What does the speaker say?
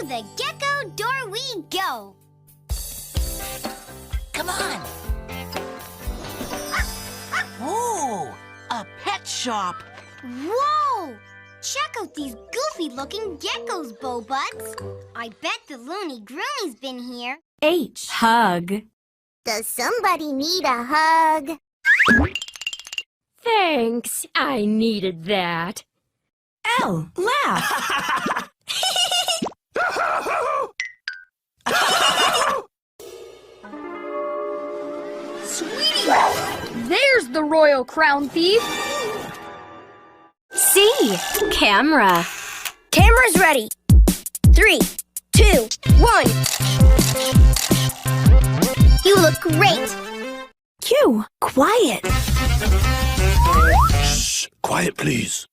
the gecko door we go. Come on. Ooh, a pet shop. Whoa! Check out these goofy-looking geckos, Bo-Buds. I bet the Loony Groony's been here. H. Hug. Does somebody need a hug? Thanks, I needed that. L. Laugh. Sweetie! There's the royal crown thief. C. Camera. Camera's ready. 3, 2, 1. You look great. Q. Quiet. Shh! Quiet, please.